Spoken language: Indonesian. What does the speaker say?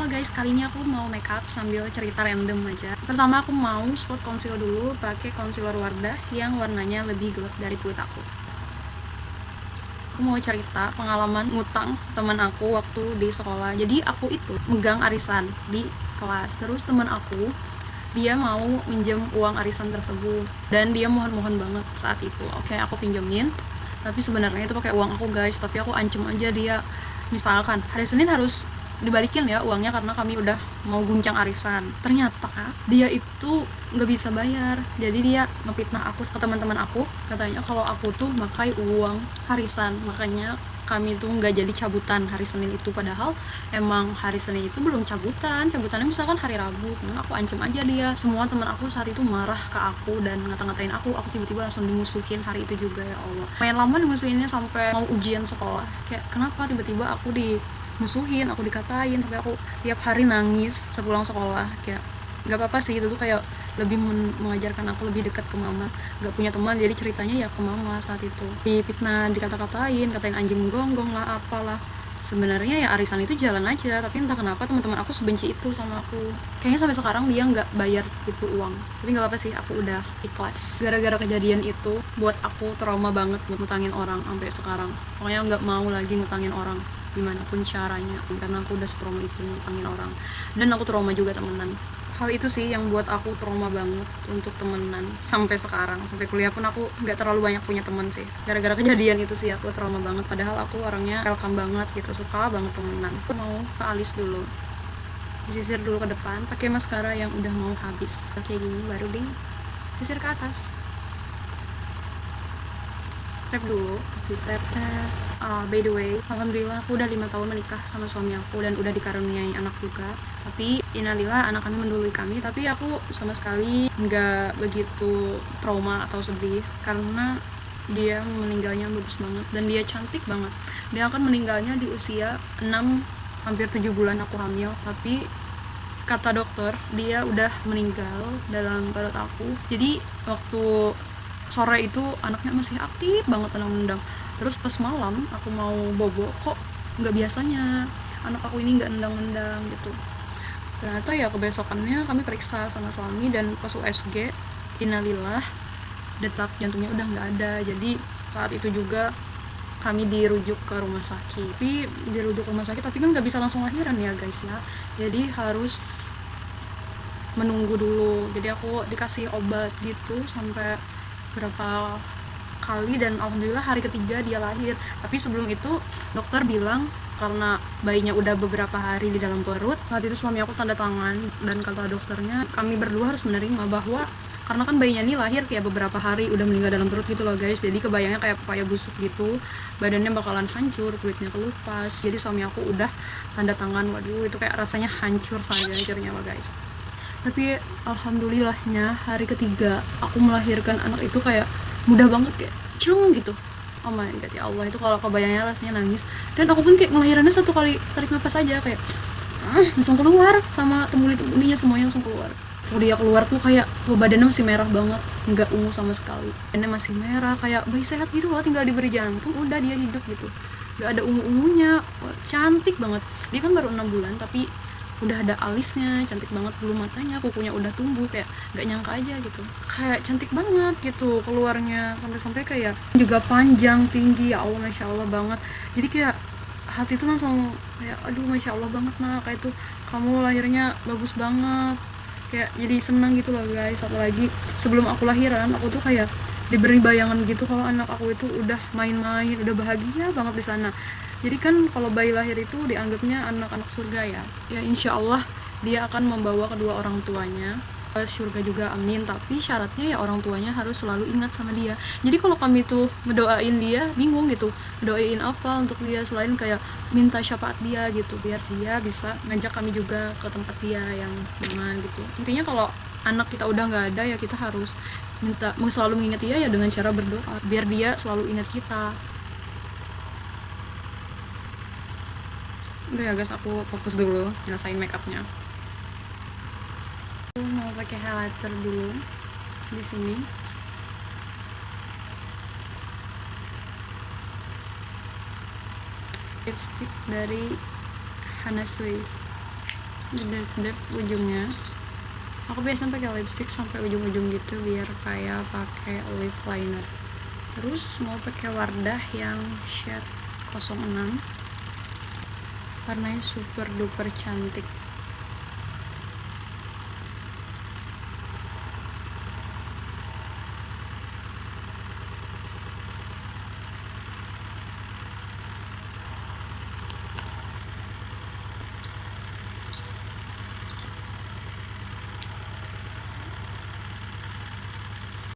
Halo guys, kali ini aku mau makeup sambil cerita random aja. Pertama aku mau spot concealer dulu, pakai concealer Wardah yang warnanya lebih gelap dari kulit aku. Aku mau cerita pengalaman ngutang teman aku waktu di sekolah. Jadi aku itu megang arisan di kelas. Terus teman aku dia mau minjem uang arisan tersebut dan dia mohon-mohon banget saat itu. Oke, aku pinjemin. Tapi sebenarnya itu pakai uang aku guys. Tapi aku ancam aja dia. Misalkan hari Senin harus dibalikin ya uangnya karena kami udah mau guncang arisan. Ternyata dia itu nggak bisa bayar, jadi dia ngefitnah aku ke teman-teman aku, katanya kalau aku tuh makai uang arisan, makanya kami tuh nggak jadi cabutan hari Senin itu. Padahal emang hari Senin itu belum cabutannya misalkan hari Rabu. Nah, aku ancam aja dia. Semua teman aku saat itu marah ke aku dan ngata-ngatain aku tiba-tiba langsung dimusuhin hari itu juga. Ya Allah, main lama dimusuhinnya sampai mau ujian sekolah. Kayak kenapa tiba-tiba aku musuhin, aku dikatain, sampai aku tiap hari nangis sepulang sekolah. Kayak nggak apa-apa sih, itu tuh kayak lebih mengajarkan aku lebih dekat ke mama. Nggak punya teman, jadi ceritanya ya ke mama saat itu. Dipitnah, katain anjing gonggong lah, apalah. Sebenarnya ya arisan itu jalan aja, tapi entah kenapa teman-teman aku sebenci itu sama aku. Kayaknya sampai sekarang dia nggak bayar itu uang, tapi nggak apa-apa sih, aku udah ikhlas. Gara-gara kejadian itu buat aku trauma banget buat ngutangin orang sampai sekarang. Pokoknya nggak mau lagi ngutangin orang gimana pun caranya, karena aku udah trauma itu ngutangin orang. Dan aku trauma juga temenan. Hal itu sih yang buat aku trauma banget untuk temenan sampai sekarang. Sampai kuliah pun aku nggak terlalu banyak punya teman sih, gara-gara kejadian itu sih aku trauma banget. Padahal aku orangnya welcome banget gitu, suka banget temenan. Aku mau ke alis dulu, disisir dulu ke depan pakai maskara yang udah mau habis. Kayak gini baru deh sisir ke atas. Tap dulu, di tap. By the way, alhamdulillah aku udah 5 tahun menikah sama suami aku dan udah dikaruniai anak juga. Tapi innalillah, anak kami mendului kami. Tapi aku sama sekali nggak begitu trauma atau sedih karena dia meninggalnya bagus banget dan dia cantik banget. Dia akan meninggalnya di usia 6 hampir 7 bulan aku hamil. Tapi kata dokter dia udah meninggal dalam perut aku. Jadi waktu sore itu anaknya masih aktif banget nendang. Terus pas malam aku mau bobo, kok nggak biasanya anak aku ini nggak nendang-nendang gitu. Ternyata ya kebesokannya kami periksa sama suami dan pas USG, innalillah, detak jantungnya udah nggak ada. Jadi saat itu juga kami dirujuk ke rumah sakit. Tapi kan nggak bisa langsung lahiran ya guys ya. Jadi harus menunggu dulu. Jadi aku dikasih obat gitu sampai berapa kali dan alhamdulillah hari ketiga dia lahir. Tapi sebelum itu dokter bilang karena bayinya udah beberapa hari di dalam perut, saat itu suami aku tanda tangan dan kata dokternya kami berdua harus menerima bahwa karena kan bayinya ini lahir kayak beberapa hari udah meninggal dalam perut gitu loh guys. Jadi kebayangnya kayak pepaya busuk gitu, badannya bakalan hancur, kulitnya kelupas. Jadi suami aku udah tanda tangan. Waduh, itu kayak rasanya hancur saja akhirnya loh guys. Tapi alhamdulillahnya hari ketiga aku melahirkan anak itu kayak mudah banget, kayak cung gitu. Oh my god, ya Allah, itu kalau kebayangnya rasanya nangis. Dan aku pun kayak ngelahirannya satu kali tarik nafas aja kayak langsung keluar, sama temuli-temulinya semuanya langsung keluar. Dia keluar tuh kayak badannya masih merah banget, nggak ungu sama sekali. Badannya masih merah kayak bayi sehat gitu loh, tinggal diberi jantung udah dia hidup gitu, nggak ada ungu-ungunya. Cantik banget. Dia kan baru 6 bulan tapi udah ada alisnya, cantik banget, bulu matanya, kukunya udah tumbuh, kayak nggak nyangka aja gitu, kayak cantik banget gitu keluarnya, sampai kayak juga panjang tinggi, ya Allah, masya Allah banget. Jadi kayak hati tuh langsung kayak aduh masya Allah banget, nah kayak tuh kamu lahirnya bagus banget, kayak jadi senang gitu loh guys. Apalagi sebelum aku lahiran aku tuh kayak diberi bayangan gitu kalau anak aku itu udah main-main, udah bahagia banget di sana. Jadi kan kalau bayi lahir itu dianggapnya anak-anak surga ya. Ya insya Allah dia akan membawa kedua orang tuanya ke surga juga, amin. Tapi syaratnya ya orang tuanya harus selalu ingat sama dia. Jadi kalau kami tuh ngedoain dia, bingung gitu, ngedoain apa untuk dia selain kayak minta syafaat dia gitu, biar dia bisa ngajak kami juga ke tempat dia yang mana gitu. Intinya kalau anak kita udah nggak ada ya kita harus selalu mengingat dia ya dengan cara berdoa biar dia selalu ingat kita. Udah ya guys, aku fokus dulu nyelesain makeupnya. Aku mau pakai highlighter dulu di sini. Lipstick dari Hana Sui. dep ujungnya. Aku biasa pakai lipstick sampai ujung-ujung gitu biar kayak pakai lip liner. Terus mau pakai Wardah yang shade 06, warnanya super duper cantik.